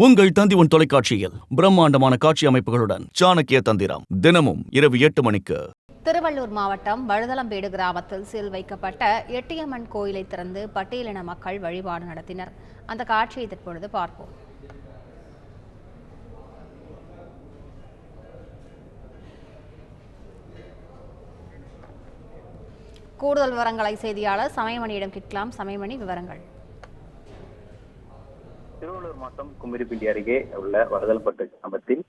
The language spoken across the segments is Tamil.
உங்கள் தந்தி தொலைக்காட்சியில் பிரம்மாண்டமான காட்சி அமைப்புகளுடன் சாணக்கிய தந்திரம் தினமும் இரவு 8 மணிக்கு. திருவள்ளூர் மாவட்டம் வழுதலம்பேடு கிராமத்தில் சீல் வைக்கப்பட்ட எட்டியம்மன் கோயிலை திறந்து பட்டியலின மக்கள் வழிபாடு நடத்தினர். அந்த காட்சியை தற்பொழுது பார்ப்போம். கூடுதல் விவரங்களை செய்தியாளர் சமயமணியிடம் கேட்கலாம். சமயமணி, விவரங்கள். திருவள்ளூர் மாவட்டம் கும்மிடிப்பட்டி அருகே உள்ள வழுதலம்பேடு கிராமத்தில்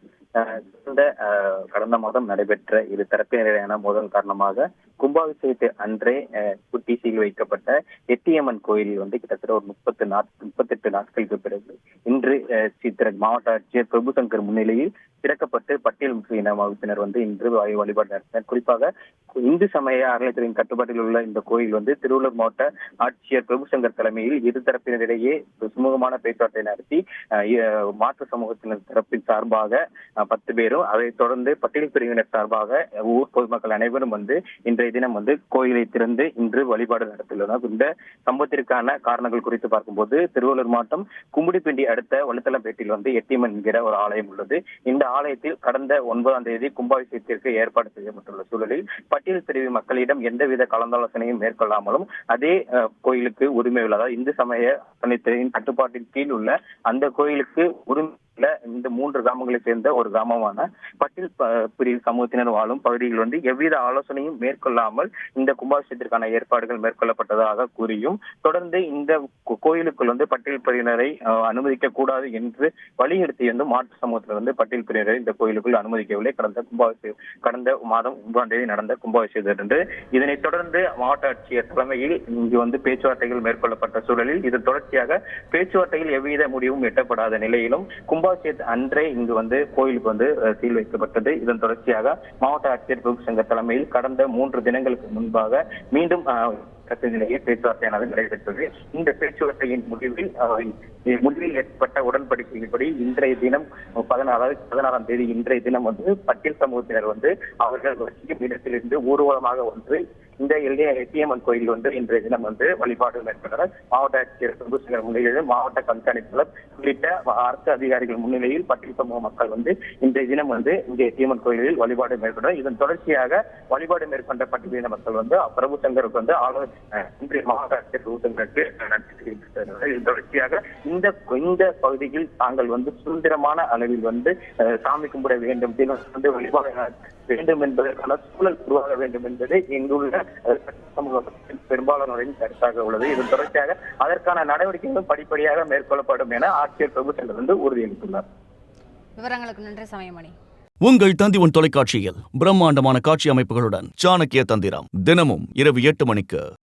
கடந்த மாதம் நடைபெற்ற இரு தரப்பினரான மோதல் காரணமாக கும்பாபிஷேகத்தை அன்றே குட்டி சீல் வைக்கப்பட்ட எட்டியம்மன் கோயிலில் கிட்டத்தட்ட ஒரு 38 நாட்களுக்கு பிறகு இன்று மாவட்ட ஆட்சியர் பிரபுசங்கர் முன்னிலையில் திறக்கப்பட்டு பட்டியல் இன வகுப்பினர் இன்று வழிபாடு நடத்தினர். குறிப்பாக இந்து சமய அறநிலையத்துறையின் கட்டுப்பாட்டில் உள்ள இந்த கோயில் திருவள்ளூர் மாவட்ட ஆட்சியர் பிரபுசங்கர் தலைமையில் இரு தரப்பினரிடையே சுமூகமான பேச்சுவார்த்தை நடத்தி மாற்று சமூகத்தினர் தரப்பின் சார்பாக 10 பேரும், அதைத் தொடர்ந்து பட்டியல் பிரிவினர் சார்பாக ஊர் பொதுமக்கள் அனைவரும் இன்றைய தினம் கோயிலை திறந்து இன்று வழிபாடு நடத்தியுள்ளனர். இந்த சம்பவத்திற்கான காரணங்கள் குறித்து பார்க்கும்போது திருவள்ளூர் மாவட்டம் கும்மிடிப்பட்டி அடுத்த வழுதலம்பேட்டில் எட்டியம்மன் என்கிற ஒரு ஆலயம் உள்ளது. இந்த ஆலயத்தில் கடந்த 9ஆம் தேதி கும்பாபிஷேகத்திற்கு ஏற்பாடு செய்யப்பட்டுள்ள சூழலில் பட்டியல் பிரிவு மக்களிடம் எந்தவித கலந்தாலோசனையும் மேற்கொள்ளாமலும் அதே கோயிலுக்கு உரிமை உள்ளதா இந்து சமய அறநிலையத்துறையின் கட்டுப்பாட்டின் கீழ் உள்ள அந்த கோயிலுக்கு உரிமை இந்த 3 கிராமங்களை சேர்ந்த ஒரு கிராமமான பட்டியல் பிரிவு சமூகத்தினர் வாழும் பகுதியில் எவ்வித ஆலோசனையும் மேற்கொள்ளாமல் இந்த கும்பாபிஷேகத்திற்கான ஏற்பாடுகள் மேற்கொள்ளப்பட்டதாக கூறியும் தொடர்ந்து இந்த கோயிலுக்குள் பட்டியல் பிரிவினரை அனுமதிக்க கூடாது என்று வலியுறுத்தி மாற்று சமூகத்தில் பட்டியல் பிரிவினரை இந்த கோயிலுக்குள் அனுமதிக்கவில்லை. கடந்த மாதம் 9ஆம் தேதி நடந்த கும்பாபிஷேகம் என்று இதனைத் தொடர்ந்து மாவட்ட ஆட்சியர் தலைமையில் இங்கு பேச்சுவார்த்தைகள் மேற்கொள்ளப்பட்ட சூழலில் இது தொடர்ச்சியாக பேச்சுவார்த்தையில் எவ்வித முடிவும் எட்டப்படாத நிலையிலும் கும்பாபிஷேக அன்றே இங்கு கோயிலுக்கு சீல் வைக்கப்பட்டது. இதன் தொடர்ச்சியாக மாவட்ட ஆட்சியர் பிரபுசங்கர் தலைமையில் கடந்த 3 தினங்களுக்கு முன்பாக மீண்டும் நிலையில் பேச்சுவார்த்தையானது நடைபெற்றது. இந்த பேச்சுவார்த்தையின் முடிவில் ஏற்பட்ட உடன்படிக்கையின்படி இன்றைய தினம் 16ஆம் தேதி இன்றைய தினம் பட்டியல் சமூகத்தினர் அவர்கள் வசிக்கும் இடத்திலிருந்து ஊர்வலமாக இந்த எட்டியம்மன் கோயில் இன்றைய தினம் வழிபாடு மேற்கொண்டனர். மாவட்ட ஆட்சியர் பிரபுசங்கர் முன்னிலையில் மாவட்ட கண்காணிப்பாளர் உள்ளிட்ட அரசு அதிகாரிகள் முன்னிலையில் பட்டியல் சமூக மக்கள் இன்றைய தினம் இந்த எட்டியம்மன் கோயிலில் வழிபாடு மேற்கொண்டனர். இதன் தொடர்ச்சியாக வழிபாடு மேற்கொண்ட பட்டியலின மக்கள் பிரபுசங்கருக்கு இன்றைய மாவட்ட ஆட்சியர் பிரபுசங்கருக்கு நன்றி தெரிவித்தார். இதன் தொடர்ச்சியாக இந்த பகுதியில் தாங்கள் சுதந்திரமான அளவில் சாமி கும்பிட வேண்டும், வழிபாடு வேண்டும் என்பதற்கான சூழல் உருவாக வேண்டும் என்பது இங்குள்ள சமூகத்தின் பெரும்பாலானோரின் கருத்தாக உள்ளது. இதன் தொடர்ச்சியாக அதற்கான நடவடிக்கைகளும் படிப்படியாக மேற்கொள்ளப்படும் என ஆட்சியர் பிரபுசங்கர் உறுதியளித்துள்ளார். விவரங்களுக்கு நன்றி சமயமணி. உங்கள் தந்தி தொலைக்காட்சியில் பிரம்மாண்டமான காட்சி அமைப்புகளுடன் சாணக்கிய தந்திரம் தினமும் இரவு 8 மணிக்கு.